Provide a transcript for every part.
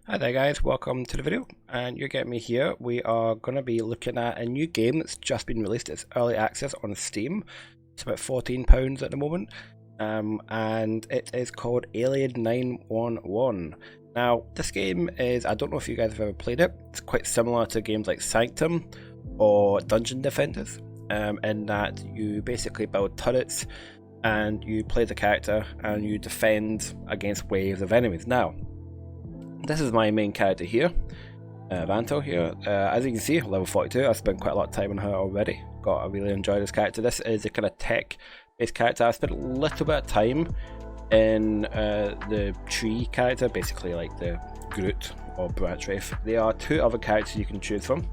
Hi there guys, welcome to the video, and you're getting me here. We are going to be looking at a new game that's just been released. It's early access on Steam. It's about £14 at the moment, and it is called Alien 911. Now this game is, I don't know if you guys have ever played it, it's quite similar to games like Sanctum or Dungeon Defenders, in that you basically build turrets and you play the character and you defend against waves of enemies. Now this is my main character here, Vanto here. As you can see, level 42. I've spent quite a lot of time on her already. I really enjoy this character. This is a kind of tech-based character. I spent a little bit of time in the tree character, basically like the Groot or Branch Wraith. There are two other characters you can choose from.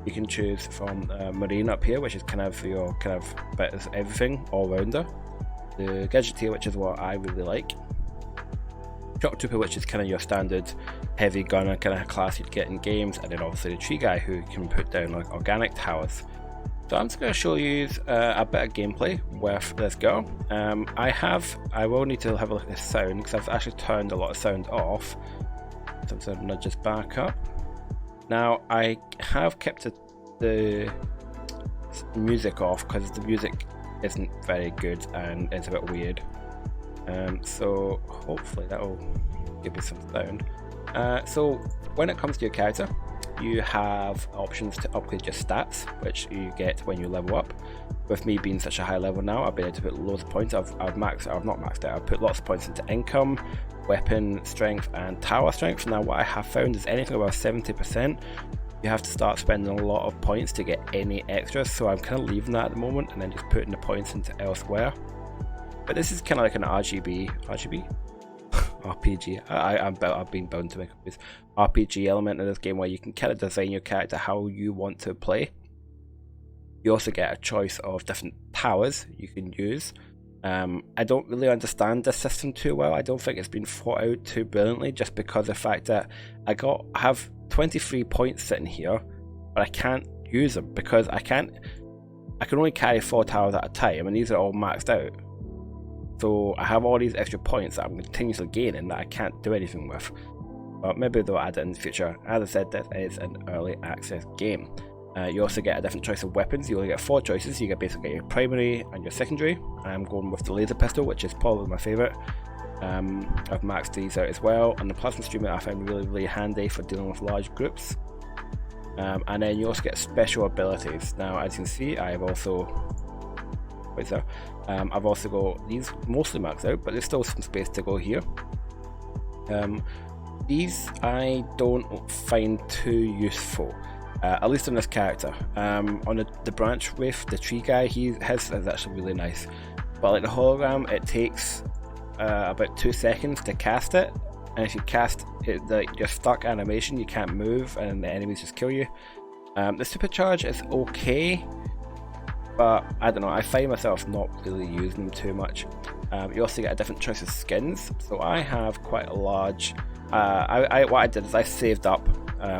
You can choose from Marine up here, which is kind of your bit of everything, all-rounder. The Gadgeteer, which is what I really like. Shock Trooper, which is kind of your standard heavy gunner kind of class you'd get in games, and then obviously the tree guy who can put down like organic towers. So I'm just going to show you a bit of gameplay with this girl. I will need to have a look at the sound because I've actually turned a lot of sound off. So I'm going to nudge this back up. Now I have kept the music off because the music isn't very good and it's a bit weird. So hopefully that will give you some sound. So when it comes to your character, you have options to upgrade your stats, which you get when you level up. With me being such a high level now, I've been able to put loads of points. I've put lots of points into income, weapon strength, and tower strength. Now what I have found is anything above 70%, you have to start spending a lot of points to get any extras. So I'm kind of leaving that at the moment and then just putting the points into elsewhere. But this is kind of like an RPG. I've been bound to make up this RPG element in this game where you can kind of design your character how you want to play. You also get a choice of different towers you can use. I don't really understand this system too well. I don't think it's been thought out too brilliantly, just because of the fact that I have 23 points sitting here, but I can't use them because I can only carry 4 towers at a time, and these are all maxed out. So I have all these extra points that I'm continuously gaining that I can't do anything with. But maybe they'll add it in the future. As I said, this is an early access game. You also get a different choice of weapons. You only get 4 choices. You get basically your primary and your secondary. I'm going with the laser pistol, which is probably my favourite. I've maxed these out as well. And the plasma streamer I find really handy for dealing with large groups. And then you also get special abilities. Now as you can see, I have also I've also got these mostly maxed out, but there's still some space to go here. These I don't find too useful, at least on this character. On the Branch Wraith, the tree guy, his is actually really nice, but like the hologram, it takes about 2 seconds to cast it, and if you cast it, you're stuck animation, you can't move and the enemies just kill you. The supercharge is okay, but I don't know, I find myself not really using them too much. You also get a different choice of skins, so I have quite a large what I did is I saved up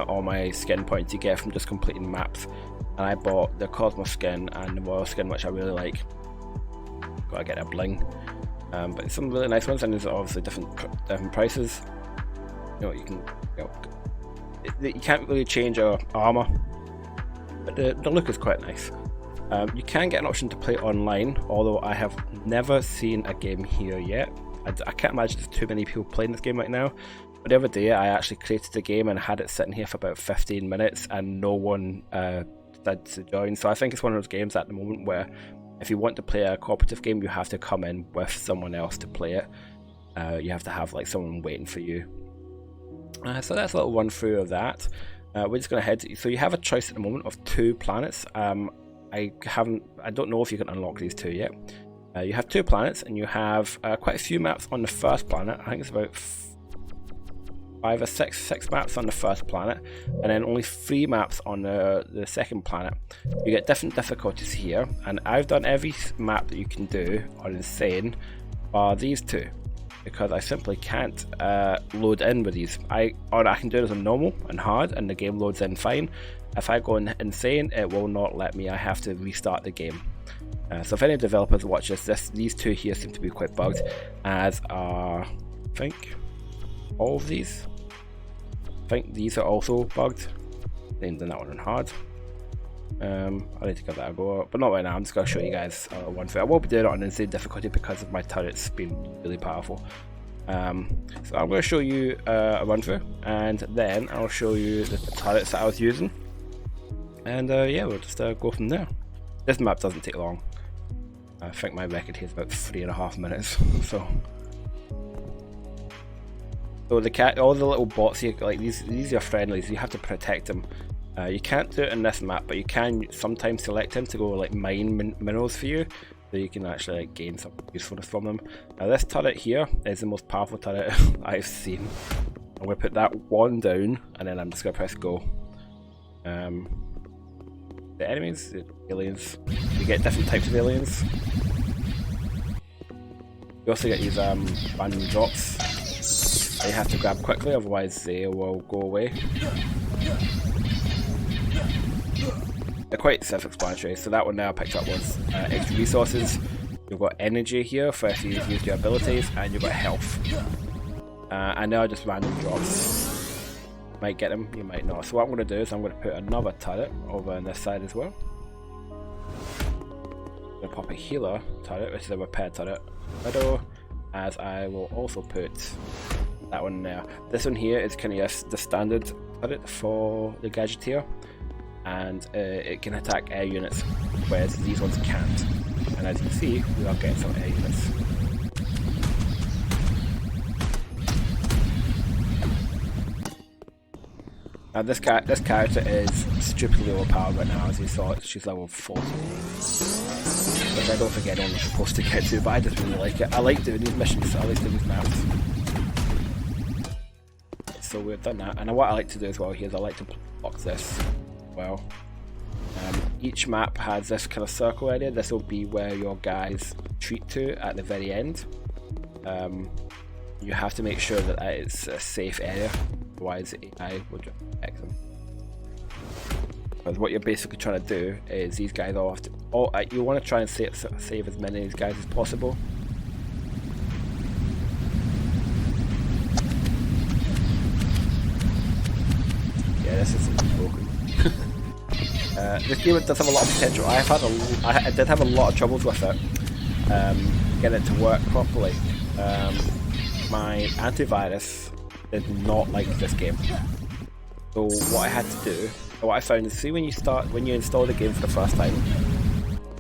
all my skin points you get from just completing maps, and I bought the Cosmos skin and the Royal skin, which I really like. Gotta get a bling, but some really nice ones, and there's obviously different prices. You can't really change your armor, but the look is quite nice. You can get an option to play online, although I have never seen a game here yet. I can't imagine there's too many people playing this game right now. But the other day I actually created the game and had it sitting here for about 15 minutes and no one decided to join. So I think it's one of those games at the moment where if you want to play a cooperative game, you have to come in with someone else to play it. You have to have like someone waiting for you. So that's a little run through of that. We're just going to head to, so you have a choice at the moment of 2 planets. I don't know if you can unlock these 2 yet. You have 2 planets, and you have quite a few maps on the first planet. I think it's about 5 or 6 maps on the first planet, and then only 3 maps on the second planet. You get different difficulties here, and I've done every map that you can do on Insane bar these 2, because I simply can't load in with these. I can do this on normal and hard, and the game loads in fine. If I go in Insane, it will not let me. I have to restart the game. So if any developers watch these 2 here seem to be quite bugged, as are, I think, all of these. think these are also bugged. Then that one on hard. I need to give that a go, but not right now. I'm just going to show you guys one thing. I will be doing it on insane difficulty because of my turrets being really powerful. So I'm going to show you a run through, and then I'll show you the turrets that I was using, and yeah, we'll just go from there. This map doesn't take long. I think my record here is about 3.5 minutes. So all the little bots here, like these are friendlies. You have to protect them. You can't do it in this map, but you can sometimes select him to go like mine minerals for you, so you can actually like gain some usefulness from them. Now this turret here is the most powerful turret I've seen. I'm going to put that one down, and then I'm just going to press go. The enemies, the aliens, you get different types of aliens. You also get these random drops that you have to grab quickly, otherwise they will go away. They're quite self-explanatory. So that one now I picked up was extra resources. You've got energy here for if you use your abilities, and you've got health. And now just random drops. You might get them, you might not. So what I'm going to do is I'm going to put another turret over on this side as well. I'm going to pop a healer turret, which is a repair turret, middle, as I will also put that one there. This one here is kind of the standard turret for the Gadgeteer, and it can attack air units, whereas these ones can't. And as you can see, we are getting some air units. Now this character is stupidly overpowered right now. As you saw, she's level 40, which I don't think anyone's supposed to get to, but I just really like it. I like doing these missions, I like doing these maps. So we've done that, and what I like to do as well here is I like to block this well. Each map has this kind of circle area. This will be where your guys retreat to at the very end. You have to make sure that it's a safe area, otherwise AI will just attack them. Because what you're basically trying to do is these guys all have to. You want to try and save as many of these guys as possible. Yeah, this is broken. This game does have a lot of potential. I did have a lot of troubles with it, getting it to work properly. My antivirus did not like this game. So what I had to do, what I found is, see when you install the game for the first time,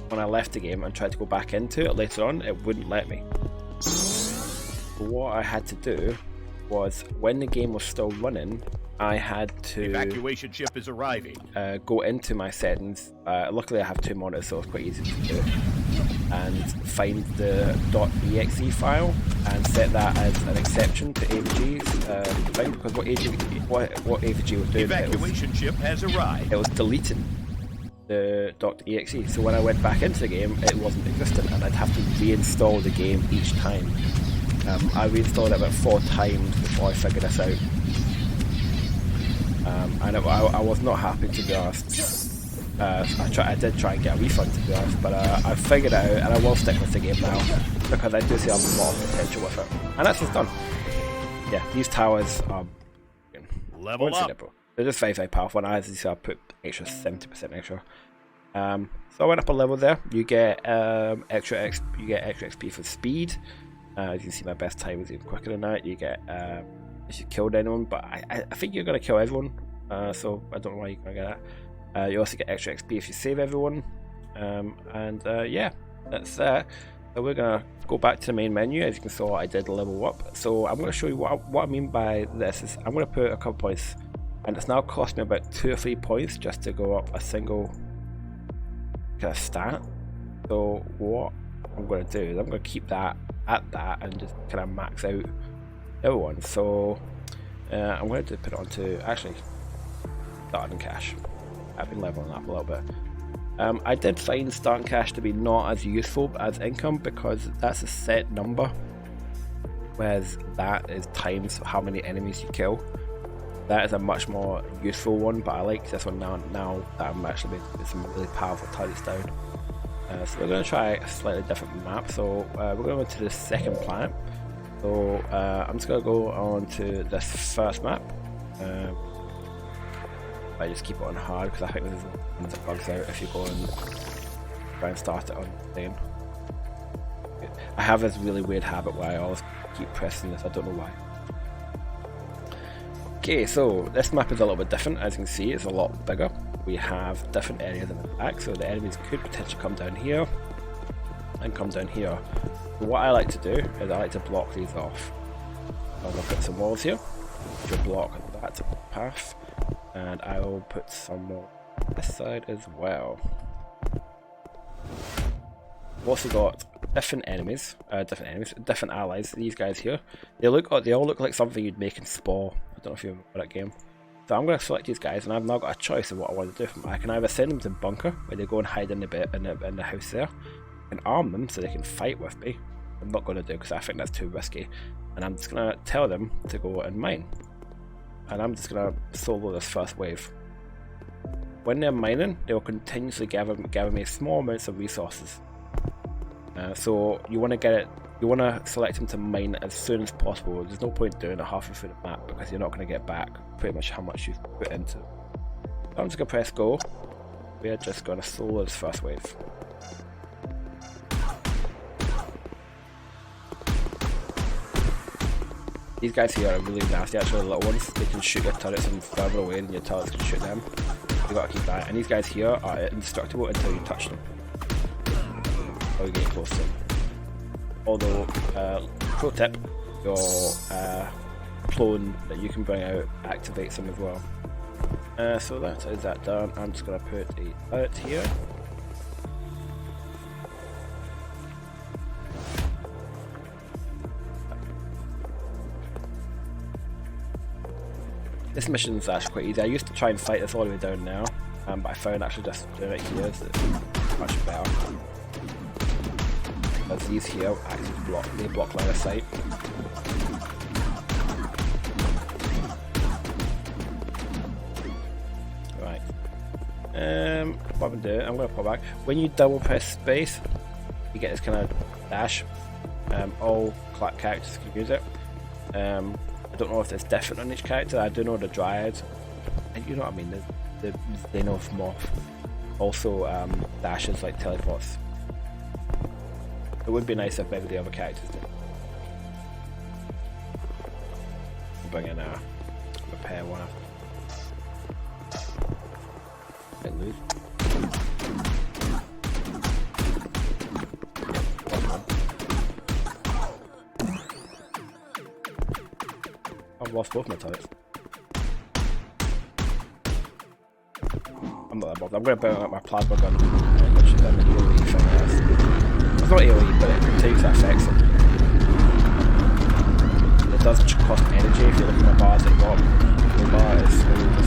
when I left the game and tried to go back into it later on, it wouldn't let me. So what I had to do was, when the game was still running, I had to evacuation ship is arriving. Go into my settings. Luckily I have two monitors, so it's quite easy to do, and find the .exe file and set that as an exception to AVG's thing, because what AVG was doing, evacuation ship has arrived. It was deleting the .exe. So when I went back into the game, it wasn't existent, and I'd have to reinstall the game each time. I reinstalled it about 4 times before I figured this out. And I was not happy, to be honest. I did try and get a refund, to be honest, but I figured it out, and I will stick with the game now because I do see a lot of potential with it. And that's just done. Yeah, these towers are level up. They're just very, very powerful, and as you see, I put extra 70% extra. So I went up a level there. You get extra XP for speed. As you can see, my best time is even quicker than that. You get if you killed anyone, but I think you're going to kill everyone, so I don't know why you're going to get that. You also get extra XP if you save everyone, and yeah, that's that. So we're going to go back to the main menu. As you can see, I did level up. So I'm going to show you what I mean by this. Is I'm going to put a couple points, and it's now cost me about 2 or 3 points just to go up a single kind of stat. So what I'm going to do is I'm going to keep that at that and just kind of max out everyone. So I'm going to put it onto actually starting cash. I've been leveling up a little bit. I did find starting cash to be not as useful as income because that's a set number, whereas that is times how many enemies you kill. That is a much more useful one, but I like this one now that I'm actually making some really powerful turrets down. So we're going to try a slightly different map. So we're going to go to the second planet. So I'm just going to go on to this first map. I just keep it on hard because I think this is one that bugs out if you go and try and start it on plane. I have this really weird habit where I always keep pressing this, I don't know why. Okay, so this map is a little bit different. As you can see, it's a lot bigger. We have different areas in the back, so the enemies could potentially come down here and come down here. So what I like to do is I like to block these off. I'll look at some walls here to block that path, and I will put some more on this side as well. We've also got different allies. These guys here, they all look like something you'd make in Spore. I don't know if you remember that game. So I'm going to select these guys, and I've now got a choice of what I want to do for them. I can either send them to bunker, where they go and hide in the house there, and arm them so they can fight with me. I'm not going to do because I think that's too risky, and I'm just going to tell them to go and mine. And I'm just going to solo this first wave. When they're mining, they'll continuously gather me small amounts of resources. So you want to select them to mine as soon as possible. There's no point doing it halfway through the map because you're not going to get back pretty much how much you've put into it. So I'm just going to press go. We are just going to solo this first wave. These guys here are really nasty, actually, the little ones. They can shoot your turrets from further away than your turrets can shoot them. You've got to keep that. And these guys here are indestructible until you touch them. Or you get close to them. Although, pro tip, your clone that you can bring out activates them as well. So that is that done. I'm just going to put a turret here. This mission is actually quite easy. I used to try and fight this all the way down now, but I found actually just doing it here is much better. Because these here actually block line of sight. Right. What I'm doing, I'm going to pull back. When you double press space, you get this kind of dash. All characters can use it. I don't know if it's different on each character. I do know the Dryads, you know what I mean, the Xenomorph also dashes like teleports. It would be nice if maybe the other characters did. Bring in a repair one. Bit loose. I've lost both my turrets. I'm not that bothered. I'm going to burn up my plasma gun, which is an AoE thing. It's not AoE, but it takes that effects. It does cost energy if you look at my bars at the bottom. The bar is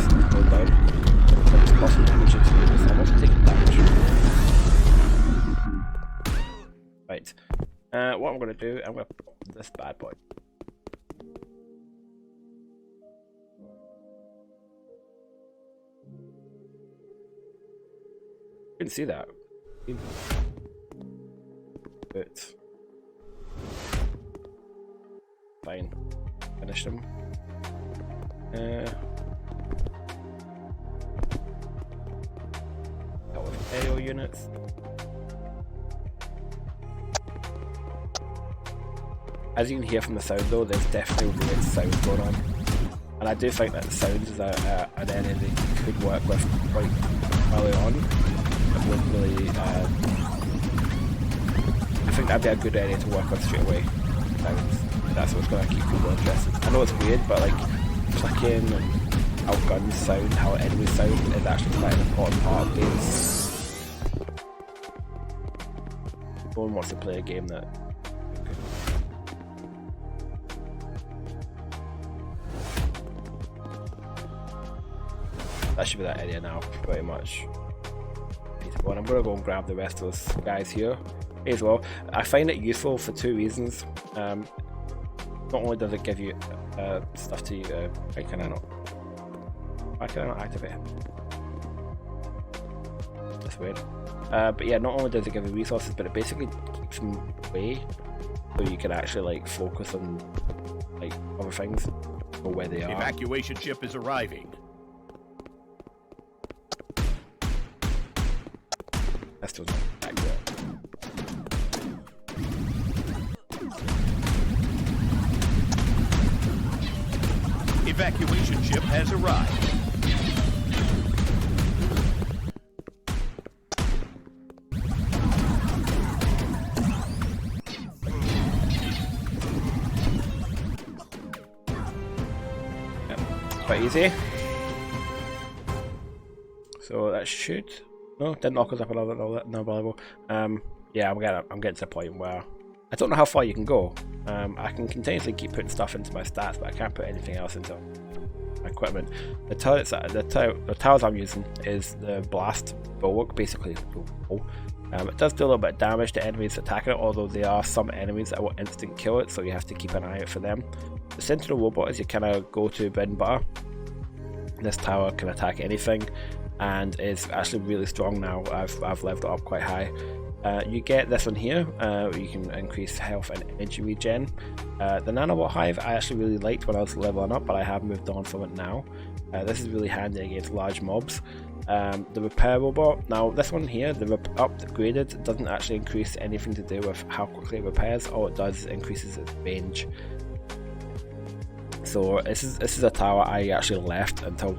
slowed down. But it's costing energy to do this. I'm also taking damage. Right. What I'm going to do, I'm going to put this bad boy. Couldn't see that. But fine. Finish them. That was AO units. As you can hear from the sound though, there's definitely weird sound going on. And I do think that the sound is an enemy that could work with quite early on. It wouldn't really, I think that'd be a good area to work on straight away. That's what's going to keep people interested. I know it's weird, but like clicking and how guns sound, how enemies sound is actually quite an important part of games. No one wants to play a game that that should be that area now, pretty much. And I'm going to go and grab the rest of those guys here as well. I find it useful for two reasons. Not only does it give you stuff to why can I not activate it? That's weird. But yeah, not only does it give you resources, but it basically keeps them away so you can actually like focus on like other things. know where they are. Evacuation ship is arriving. That's still not back there. Evacuation ship has arrived. Quite easy. So that should didn't knock us up another level. Yeah, I'm getting to the point where I don't know how far you can go. I can continuously keep putting stuff into my stats, but I can't put anything else into my equipment. The towers I'm using is the blast bulwark, basically. It does do a little bit of damage to enemies attacking it, although there are some enemies that will instant kill it, so you have to keep an eye out for them. The Sentinel robot is your kind of go-to bread and butter. This tower can attack anything, and is actually really strong now. I've leveled it up quite high. You get this one here, where you can increase health and energy regen. The nanobot hive I actually really liked when I was leveling up, but I have moved on from it now. This is really handy against large mobs. The repair robot, now this one here, the upgraded, doesn't actually increase anything to do with how quickly it repairs. All it does is increases its range. So this is a tower I actually left until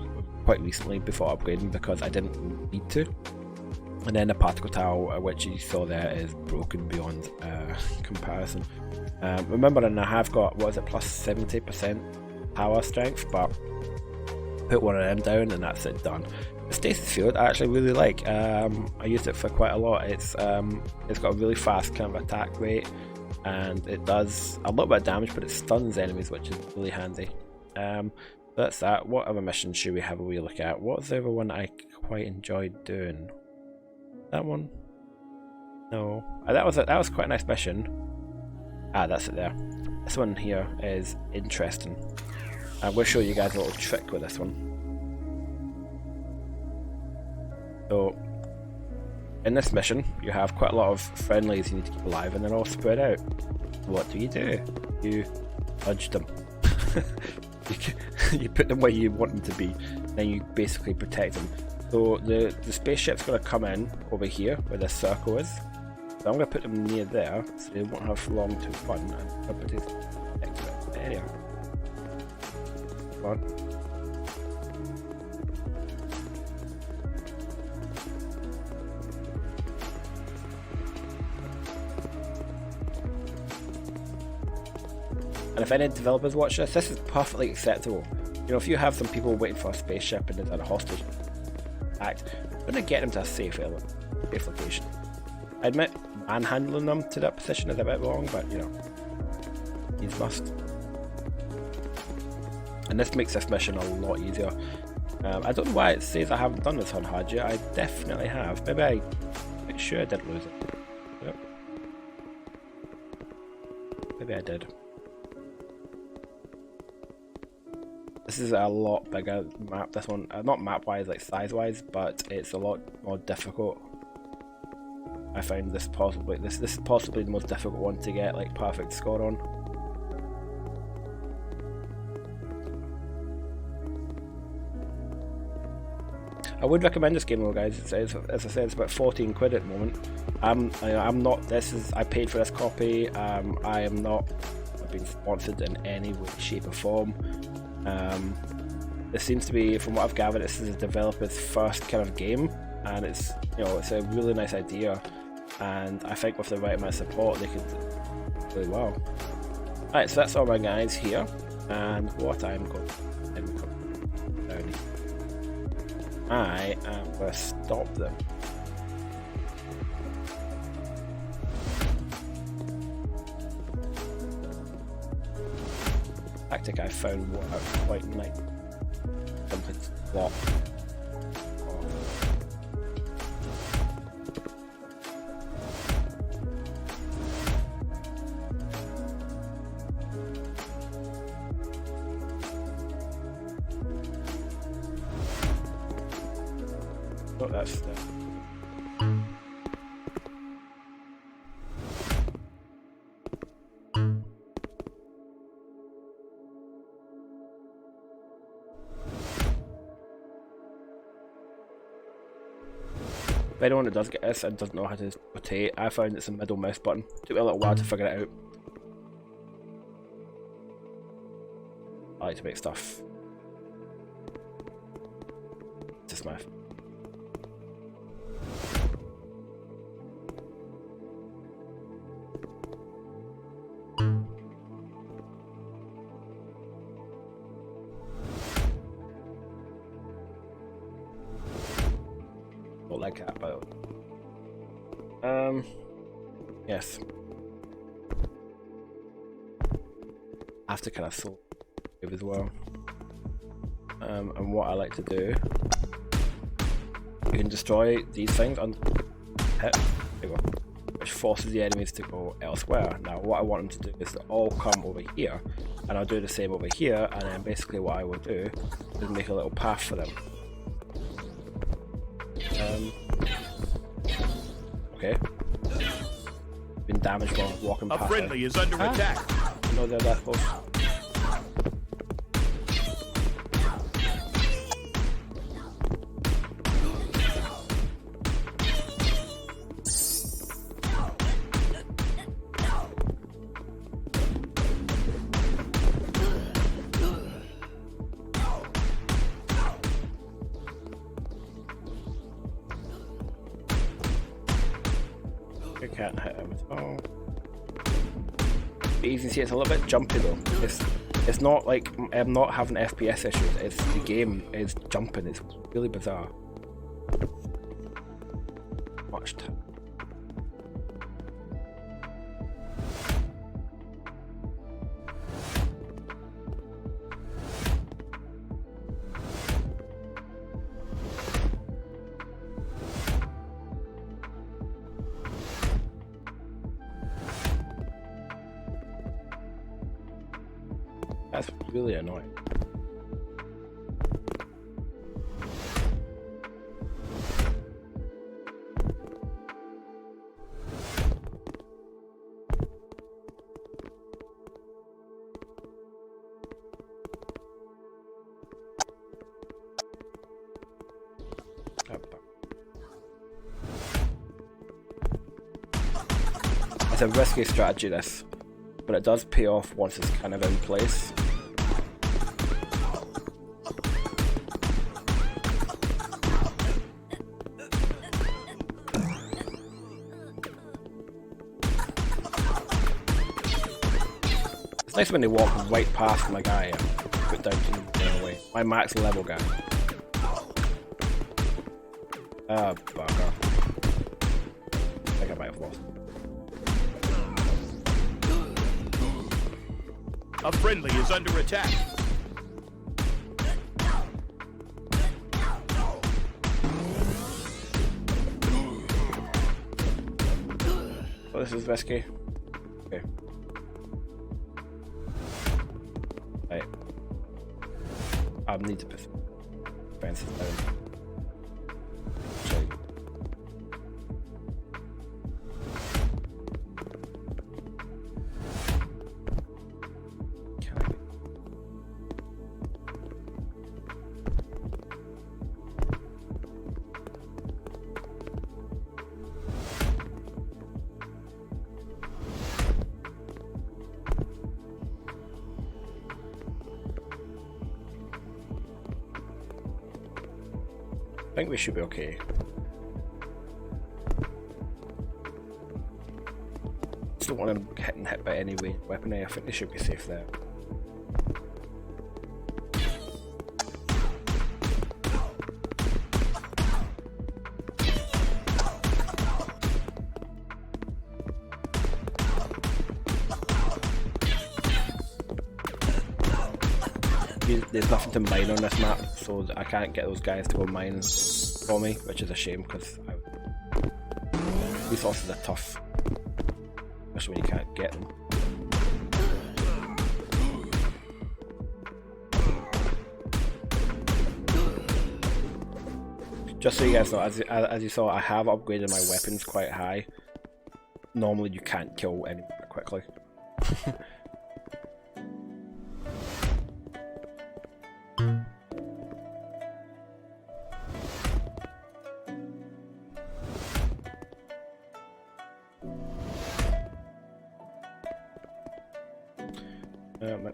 quite recently before upgrading because I didn't need to. And then the particle tower, which you saw there, is broken beyond comparison. Remembering I have got, what is it, plus 70% power strength, but put one of them down and that's it, done. The stasis field I actually really like. I used it for quite a lot. It's got a really fast kind of attack rate, and it does a little bit of damage, but it stuns enemies, which is really handy. That's that. What other missions should we have a wee look at? What's the other one I quite enjoyed doing? That one? No. That was quite a nice mission. That's it there. This one here is interesting. I'm going to show you guys a little trick with this one. So, in this mission, you have quite a lot of friendlies you need to keep alive, and they're all spread out. What do? You fudge them. You put them where you want them to be, then you basically protect them. So the spaceship's going to come in over here where this circle is. So I'm going to put them near there so they won't have long to run, and I'll put this next to the area. Come on. And if any developers watch this, this is perfectly acceptable. You know, if you have some people waiting for a spaceship and there's a hostage act, you're going to get them to a safe location. I admit, manhandling them to that position is a bit wrong, but you know, these must. And this makes this mission a lot easier. I don't know why it says I haven't done this on hard yet. I definitely have. Maybe I'm sure I didn't lose it. Yep. Maybe I did. This is a lot bigger map, this one, not map wise, like size wise, but it's a lot more difficult. I find this is possibly the most difficult one to get like perfect score on. I would recommend this game though, guys. As I said, it's about 14 quid at the moment. I'm not, I paid for this copy. I am not being sponsored in any way, shape or form. This seems to be, from what I've gathered, this is a developer's first kind of game, and it's a really nice idea, and I think with the right amount of support they could do really well. Alright, so that's all my guys here, and what I'm going to do, I am going to stop them. Tactic I found what I quite like. Complete block. Oh, that's the. If anyone that does get this and doesn't know how to rotate, I found it's a middle mouse button. Took me a little while to figure it out. I like to make stuff. Just my. Not like that, but yes. I have to kind of sort it as well. And what I like to do, you can destroy these things and hit, there you go, which forces the enemies to go elsewhere. Now what I want them to do is to all come over here, and I'll do the same over here, and then basically what I will do is make a little path for them. Okay. Been damaged while walking past. A friendly is under attack. No, they're that close. I can't hit him at all. But you can see it's a little bit jumpy though. It's not like I'm not having FPS issues. It's the game is jumping. It's really bizarre. Much time. That's really annoying. It's a risky strategy, this, but it does pay off once it's kind of in place. It's nice when they walk right past my guy and put down to run away. My max level guy. Ah, bugger. I think I might have lost. A friendly is under attack. Oh, this is risky. Okay. Right. I need to put fences down. Sorry. I think we should be okay. Just don't want them getting hit by any weapon. I think they should be safe there. There's nothing to mine on this map, so I can't get those guys to go mine for me, which is a shame because resources are tough, especially when you can't get them. Just so you guys know, as you saw, I have upgraded my weapons quite high. Normally you can't kill anyone that quickly. Repair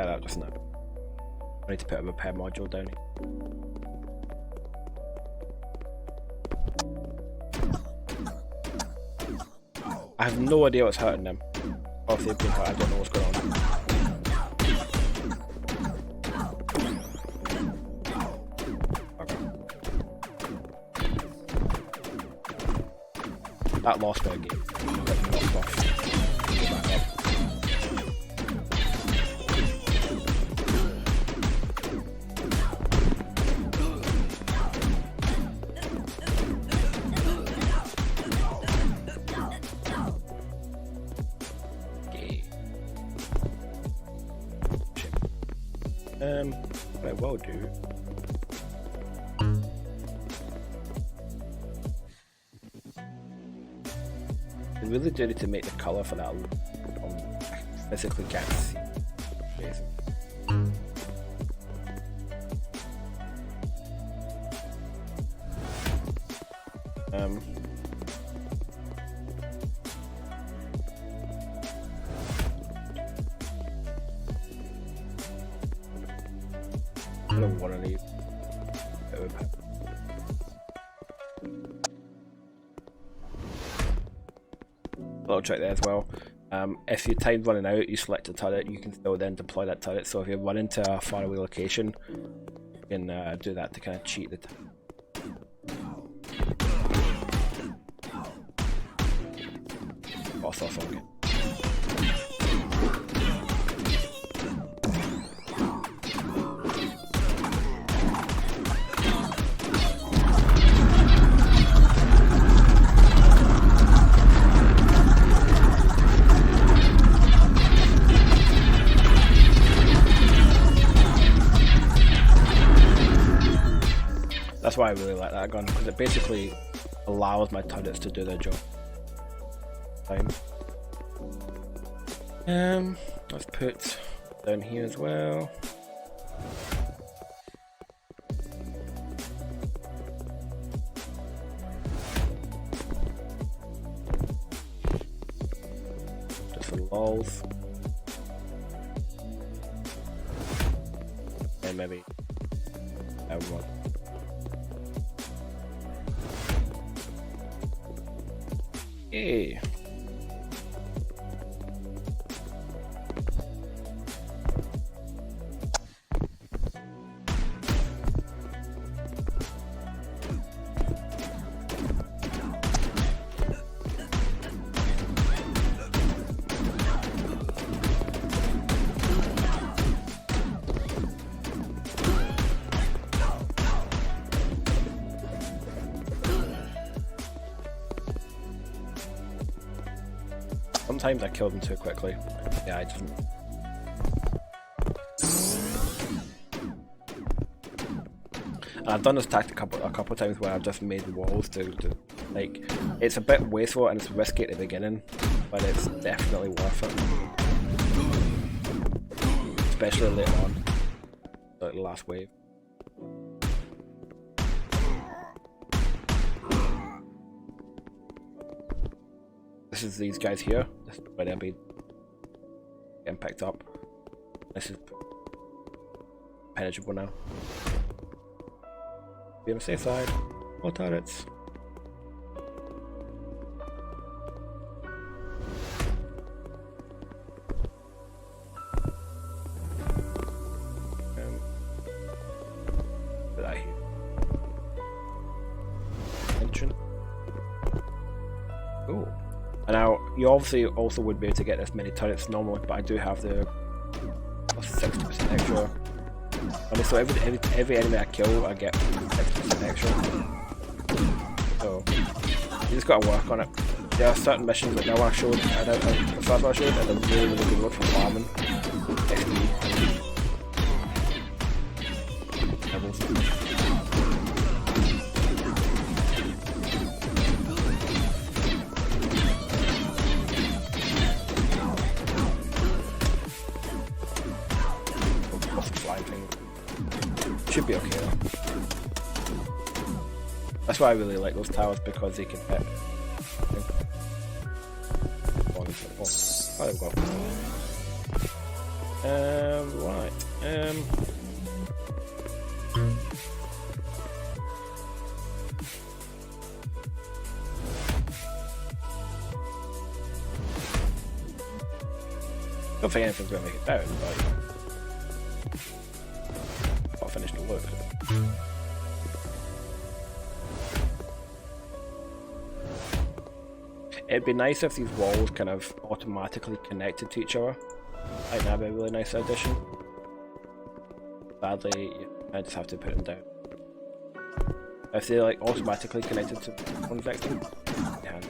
that just now. I need to put a repair module down here. I have no idea what's hurting them. Or if they've been hurt, I don't know what's going on. Okay. That lost me a game. Knocked off. Go back up. What I will do. I really do need to make the colour for that. I physically can't see. I don't want to leave. Little trick there as well. If your time's running out, you select a turret, you can still then deploy that turret. So if you're running to a faraway location, you can do that to kind of cheat the time. Off again. That's why I really like that gun, because it basically allows my turrets to do their job. Let's put down here as well. Just for lols. And maybe everyone. Hey. Sometimes I kill them too quickly. Yeah, I didn't. And I've done this tactic a couple of times where I've just made walls to like, it's a bit wasteful and it's risky at the beginning, but it's definitely worth it. Especially later on, like the last wave. This is these guys here. This is where they'll be getting picked up. This is penetrable now. Be on the safe side. More turrets. Put that here. Entrance. Ooh. And now, you obviously also would be able to get this many turrets normally, but I do have the 60% extra. And so every enemy I kill, I get 60% extra. So, you just gotta work on it. There are certain missions, like the one I showed, the first one I showed, and they're really, really good for farming XP. Levels. Should be okay though. That's why I really like those towers, because they can hit. Oh, there we go. Right. Don't think anything's going to make it down, but I'll finish the work. It'd be nice if these walls kind of automatically connected to each other. I think that'd be a really nice addition. Sadly, I just have to put them down. If they're like automatically connected to one vector, yeah,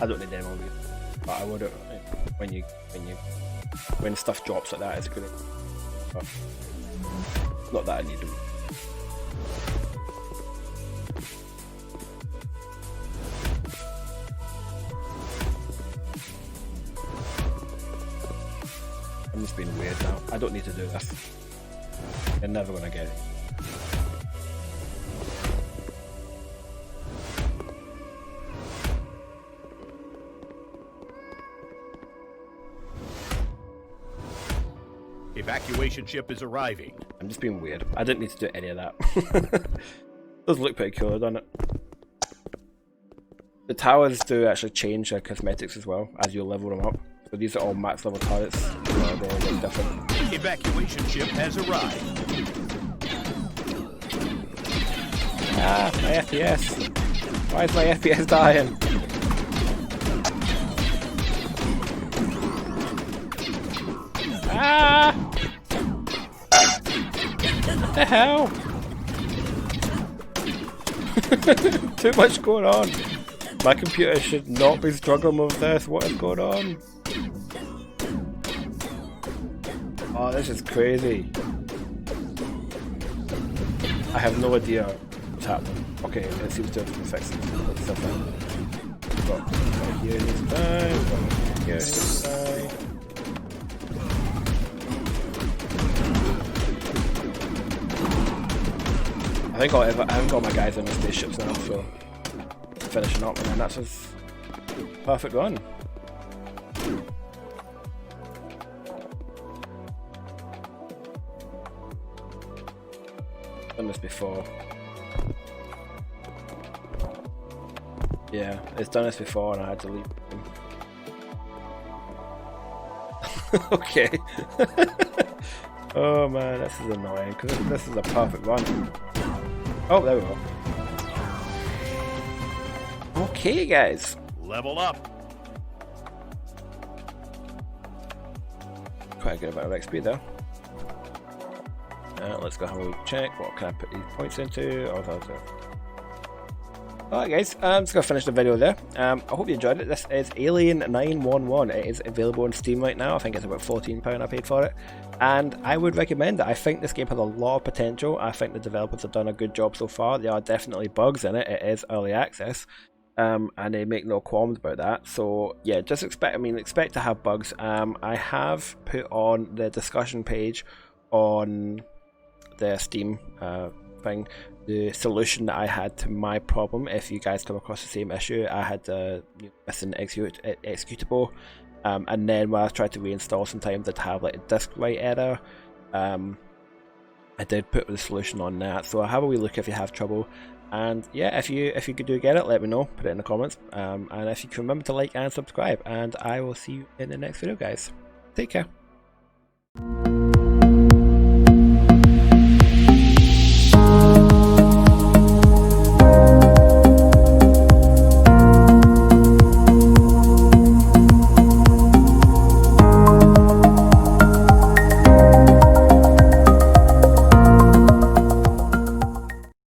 I don't need demo view, but I would when stuff drops like that, it's good. But not that I need them. I'm just being weird now. I don't need to do this. You're never gonna get it. Evacuation ship is arriving. I'm just being weird. I didn't need to do any of that. Does look pretty cool, doesn't it? The towers do actually change their cosmetics as well as you level them up. So these are all max level turrets. They all look different. Evacuation ship has arrived. Ah, my FPS. Why is my FPS dying? Ah! What the hell? Too much going on. My computer should not be struggling with this. What is going on? Oh, this is crazy. I have no idea what's happening. Okay, it seems to have been fixed. Let's step in. Got here needs to die. Got here needs to die. I haven't got my guys in the spaceships now, so finishing up, and then that's his perfect run. Done this before. Yeah, it's done this before, and I had to leave. Okay. Oh man, this is annoying because this is a perfect run. Oh, there we go. Okay, guys. Level up. Quite a good amount of XP there. Let's go have a check. What can I put these points into? Alright guys, I'm just going to finish the video there. I hope you enjoyed it. This is Alien 911. It is available on Steam right now. I think it's about £14 I paid for it. And I would recommend it. I think this game has a lot of potential. I think the developers have done a good job so far. There are definitely bugs in it. It is early access. And they make no qualms about that. So yeah, just expect to have bugs. I have put on the discussion page on the Steam thing the solution that I had to my problem. If you guys come across the same issue, I had missing executable, and then when I tried to reinstall, sometimes I'd have like a disk write error. I did put the solution on that, so have a wee look if you have trouble. And yeah, if you do get it, let me know, put it in the comments, and if you can remember to like and subscribe, and I will see you in the next video, guys. Take care.